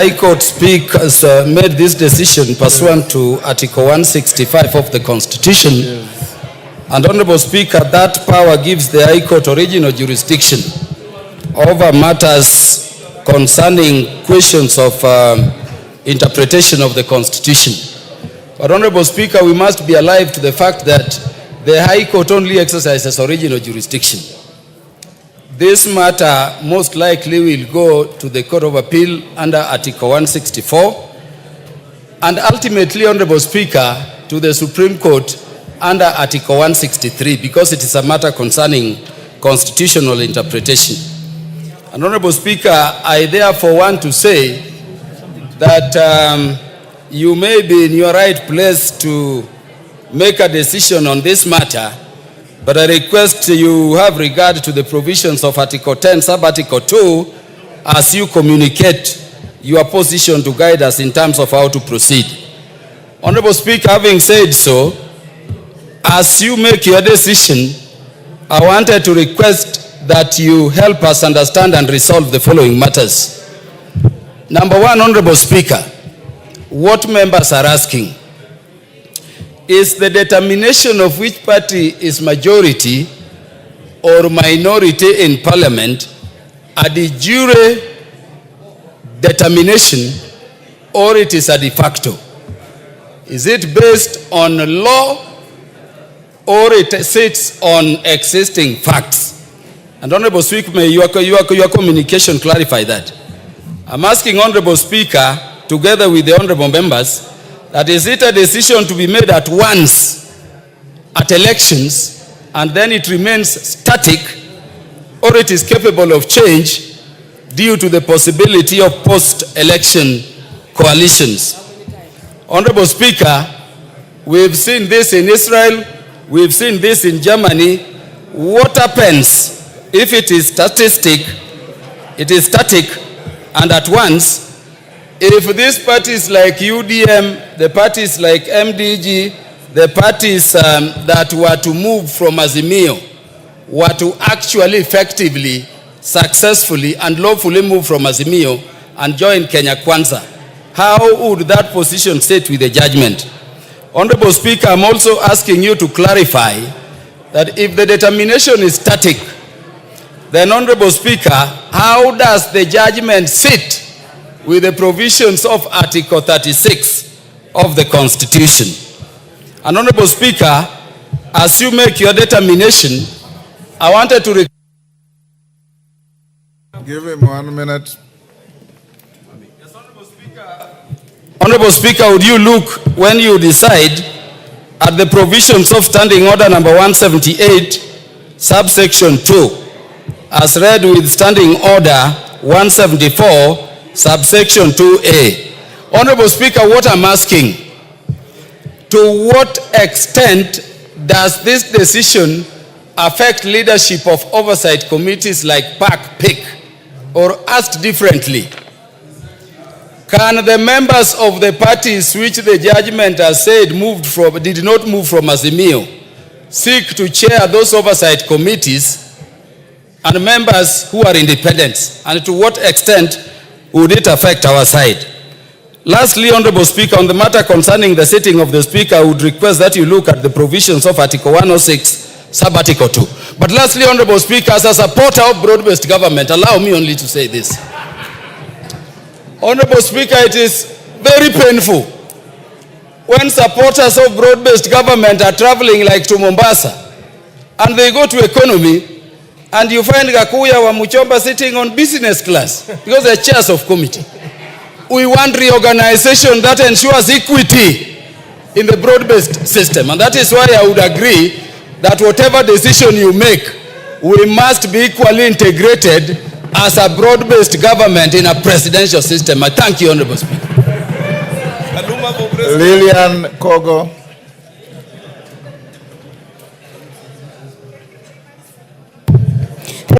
High Court speakers made this decision pursuant to Article 165 of the Constitution. Yes. And Honorable Speaker, that power gives the High Court original jurisdiction over matters concerning questions of interpretation of the Constitution. But Honorable Speaker, we must be alive to the fact that the High Court only exercises original jurisdiction. This matter most likely will go to the Court of Appeal under Article 164 and ultimately, Honorable Speaker, to the Supreme Court under Article 163 because it is a matter concerning constitutional interpretation. And Honorable Speaker, I therefore want to say that you may be in your right place to make a decision on this matter, but I request you have regard to the provisions of Article 10, Sub-Article 2, as you communicate your position to guide us in terms of how to proceed. Honorable Speaker, having said so, as you make your decision, I wanted to request that you help us understand and resolve the following matters. Number one, Honorable Speaker, what members are asking is the determination of which party is majority or minority in Parliament a de jure determination or it is a de facto. Is it based on law or it sits on existing facts? And Honorable Speaker, may your communication clarify that. I'm asking Honorable Speaker, together with the Honorable members, that is it a decision to be made at once at elections and then it remains static, or it is capable of change due to the possibility of post-election coalitions? Honorable Speaker, we've seen this in Israel, we've seen this in Germany. What happens if it is static and at once? If these parties like UDM, the parties like MDG, the parties that were to move from Azimio, were to actually effectively, successfully and lawfully move from Azimio and join Kenya Kwanza, how would that position sit with the judgment? Honorable Speaker, I'm also asking you to clarify that if the determination is static, then Honorable Speaker, how does the judgment sit with the provisions of Article 36 of the Constitution? And Honorable Speaker, as you make your determination, I wanted to give him 1 minute. Yes, Honorable Speaker. Honorable Speaker, would you look when you decide at the provisions of Standing Order number 178, subsection 2, as read with Standing Order 174, subsection 2A. Honorable Speaker, what I'm asking, to what extent does this decision affect leadership of oversight committees like PAC-PIC? Or asked differently, can the members of the parties which the judgment has said did not move from Azimio seek to chair those oversight committees and members who are independents? And to what extent would it affect our side? Lastly, Honorable Speaker, on the matter concerning the sitting of the Speaker, I would request that you look at the provisions of Article 106, Sub-Article 2. But lastly, Honorable Speaker, as a supporter of broad-based government, allow me only to say this. Honorable Speaker, it is very painful when supporters of broad-based government are traveling like to Mombasa and they go to economy and you find Gakuya wa Muchomba sitting on business class because they're chairs of committee. We want reorganization that ensures equity in the broad-based system. And that is why I would agree that whatever decision you make, we must be equally integrated as a broad-based government in a presidential system. I thank you, Honorable Speaker. Lillian Kogo.